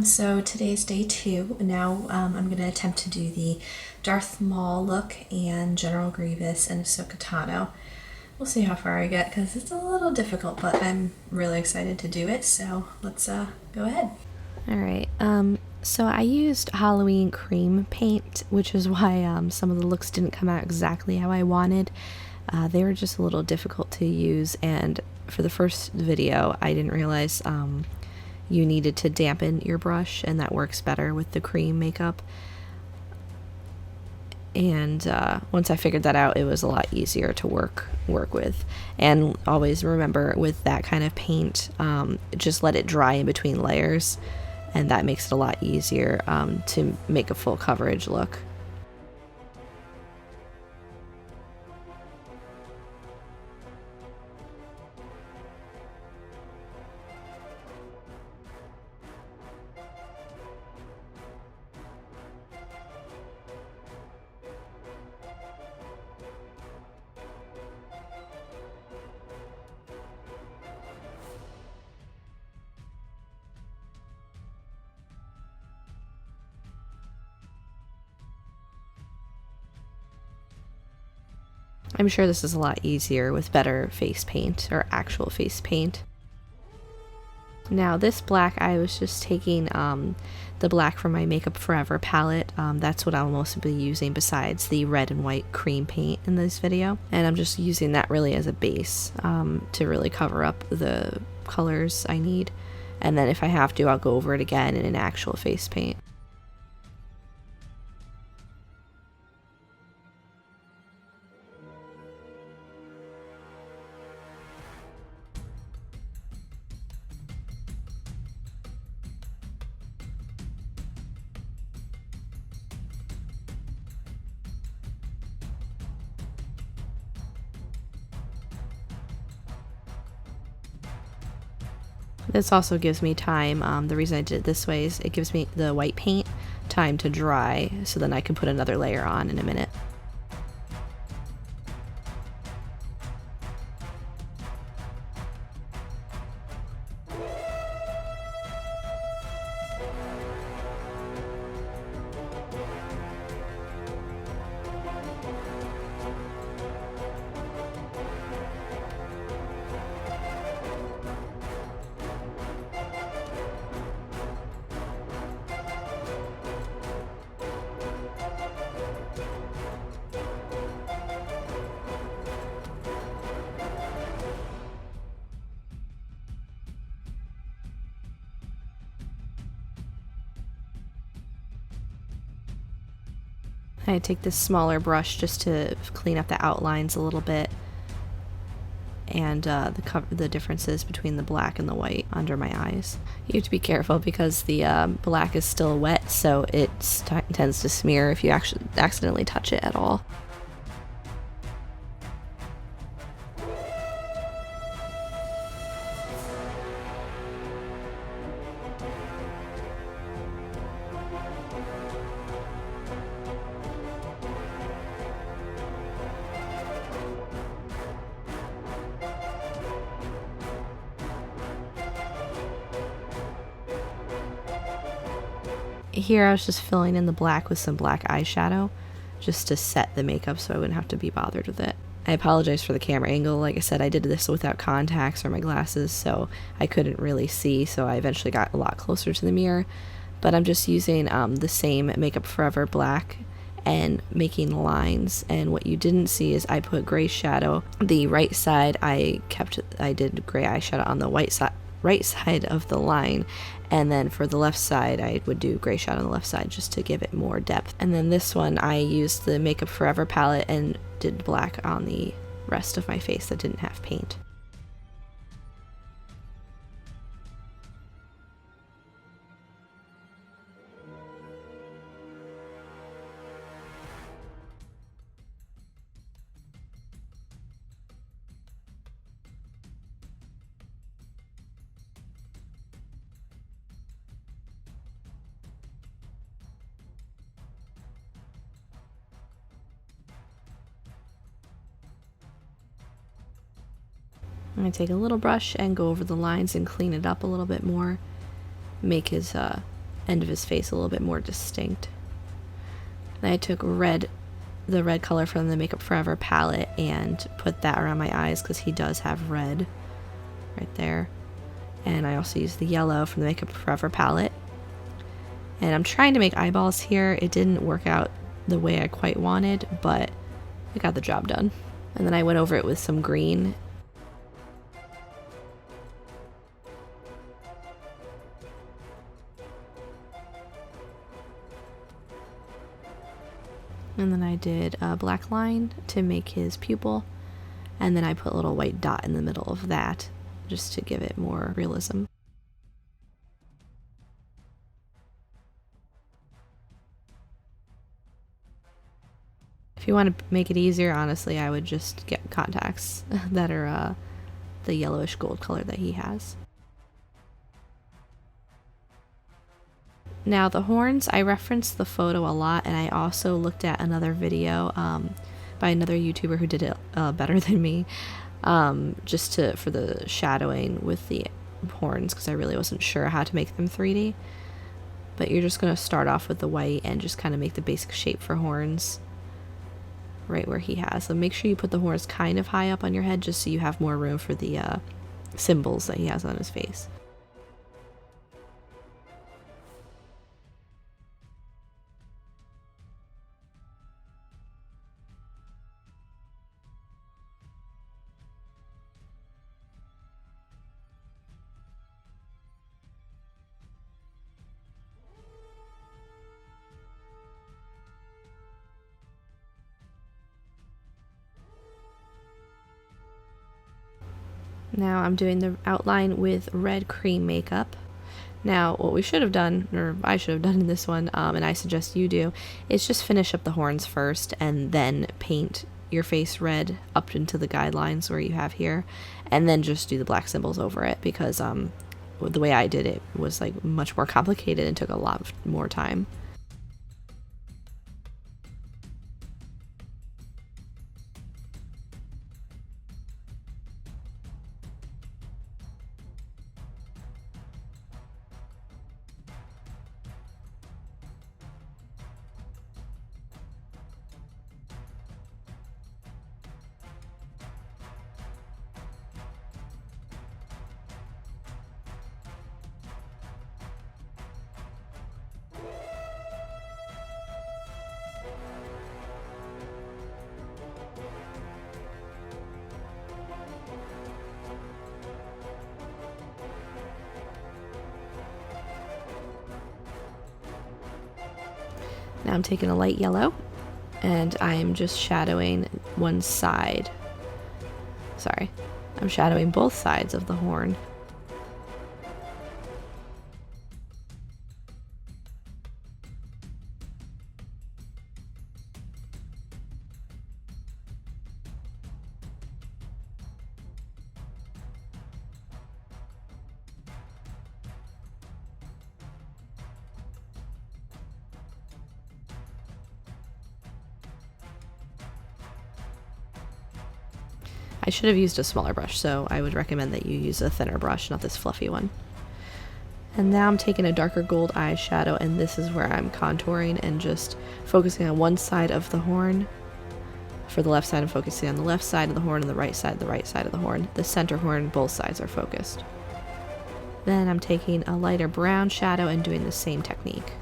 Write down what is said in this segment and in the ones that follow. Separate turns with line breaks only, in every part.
So today's day 2. Now I'm going to attempt to do the Darth Maul look and General Grievous and Ahsoka Tano. We'll see how far I get because it's a little difficult, but I'm really excited to do it, so let's go ahead.
Alright, so I used Halloween cream paint, which is why some of the looks didn't come out exactly how I wanted. They were just a little difficult to use, and for the first video I didn't realize you needed to dampen your brush, and that works better with the cream makeup. And once I figured that out, it was a lot easier to work with. And always remember, with that kind of paint, just let it dry in between layers, and that makes it a lot easier to make a full coverage look. I'm sure this is a lot easier with better face paint, or actual face paint. Now this black, I was just taking the black from my Makeup Forever palette. That's what I'll mostly be using besides the red and white cream paint in this video. And I'm just using that really as a base to really cover up the colors I need. And then if I have to, I'll go over it again in an actual face paint. This also gives me time, the reason I did it this way is it gives me the white paint time to dry, so then I can put another layer on in a minute. I take this smaller brush just to clean up the outlines a little bit, and the differences between the black and the white under my eyes. You have to be careful because the black is still wet, so it tends to smear if you actually accidentally touch it at all. Here I was just filling in the black with some black eyeshadow just to set the makeup so I wouldn't have to be bothered with it. I apologize for the camera angle. Like I said, I did this without contacts or my glasses, so I couldn't really see, so I eventually got a lot closer to the mirror. But I'm just using the same Makeup Forever black and making lines, and what you didn't see is I put gray shadow. The right side I did gray eyeshadow on the right side of the line, and then for the left side I would do gray shadow on the left side just to give it more depth. And then this one I used the Makeup Forever palette and did black on the rest of my face that didn't have paint. I'm going to take a little brush and go over the lines and clean it up a little bit more. Make his end of his face a little bit more distinct. Then I took the red color from the Makeup Forever palette and put that around my eyes because he does have red right there. And I also used the yellow from the Makeup Forever palette. And I'm trying to make eyeballs here. It didn't work out the way I quite wanted, but I got the job done. And then I went over it with some green. And then I did a black line to make his pupil. And then I put a little white dot in the middle of that just to give it more realism. If you want to make it easier, honestly, I would just get contacts that are the yellowish gold color that he has. Now the horns, I referenced the photo a lot, and I also looked at another video by another YouTuber who did it better than me, just for the shadowing with the horns, because I really wasn't sure how to make them 3D. But you're just going to start off with the white and just kind of make the basic shape for horns right where he has. So make sure you put the horns kind of high up on your head just so you have more room for the symbols that he has on his face. Now I'm doing the outline with red cream makeup. Now what we should have done, or I should have done in this one, and I suggest you do, is just finish up the horns first and then paint your face red up into the guidelines where you have here, and then just do the black symbols over it, because the way I did it was like much more complicated and took a lot more time. Now I'm taking a light yellow and I am just shadowing one side. Sorry, I'm shadowing both sides of the horn. I should have used a smaller brush, so I would recommend that you use a thinner brush, not this fluffy one. And now I'm taking a darker gold eyeshadow, and this is where I'm contouring and just focusing on one side of the horn. For the left side, I'm focusing on the left side of the horn, and the right side of the horn. The center horn, both sides are focused. Then I'm taking a lighter brown shadow and doing the same technique.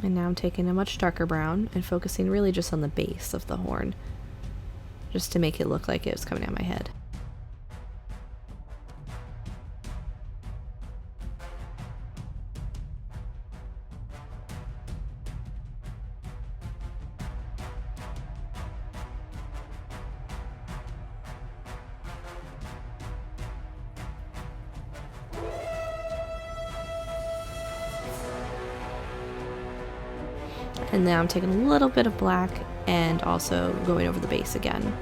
And now I'm taking a much darker brown and focusing really just on the base of the horn, just to make it look like it was coming out my head. And now I'm taking a little bit of black and also going over the base again.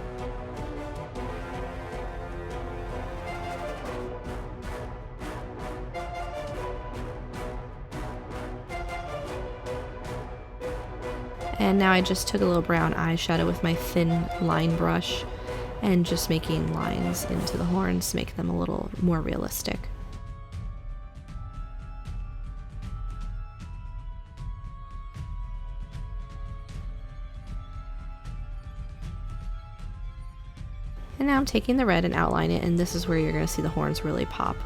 And now I just took a little brown eyeshadow with my thin line brush and just making lines into the horns to make them a little more realistic. And now I'm taking the red and outline it, and this is where you're going to see the horns really pop.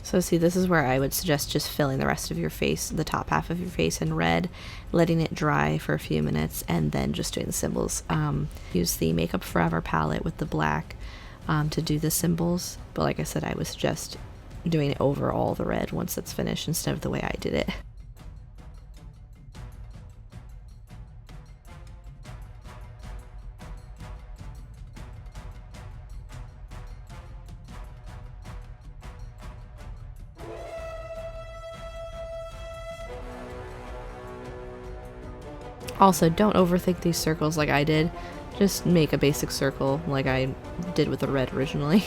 So see, this is where I would suggest just filling the rest of your face, the top half of your face in red, letting it dry for a few minutes, and then just doing the symbols. Use the Makeup Forever palette with the black to do the symbols, but like I said, I would suggest doing it over all the red once it's finished instead of the way I did it. Also, don't overthink these circles like I did. Just make a basic circle like I did with the red originally.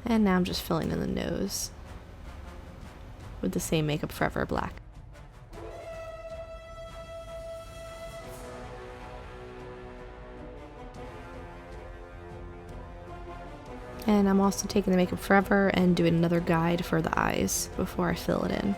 And now I'm just filling in the nose with the same Makeup Forever black. And I'm also taking the Makeup Forever and doing another guide for the eyes before I fill it in.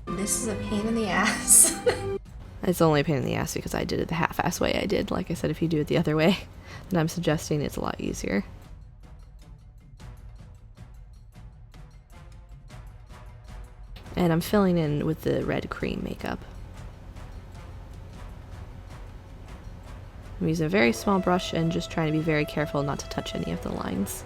This is a pain in the ass.
It's only a pain in the ass because I did it the half-ass way I did. Like I said, if you do it the other way, then I'm suggesting it's a lot easier. And I'm filling in with the red cream makeup. I'm using a very small brush and just trying to be very careful not to touch any of the lines.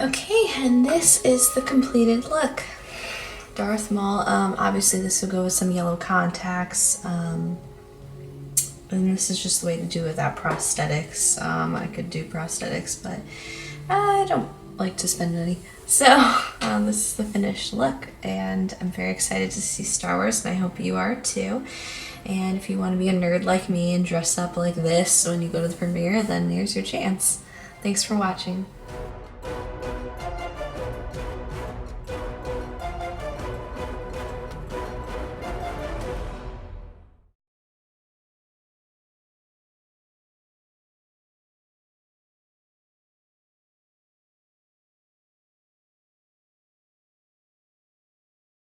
Okay, and this is the completed look. Darth Maul, obviously this will go with some yellow contacts, and this is just the way to do it without prosthetics. I could do prosthetics, but I don't like to spend money. So this is the finished look, and I'm very excited to see Star Wars, and I hope you are too. And if you want to be a nerd like me and dress up like this when you go to the premiere, then here's your chance. Thanks for watching.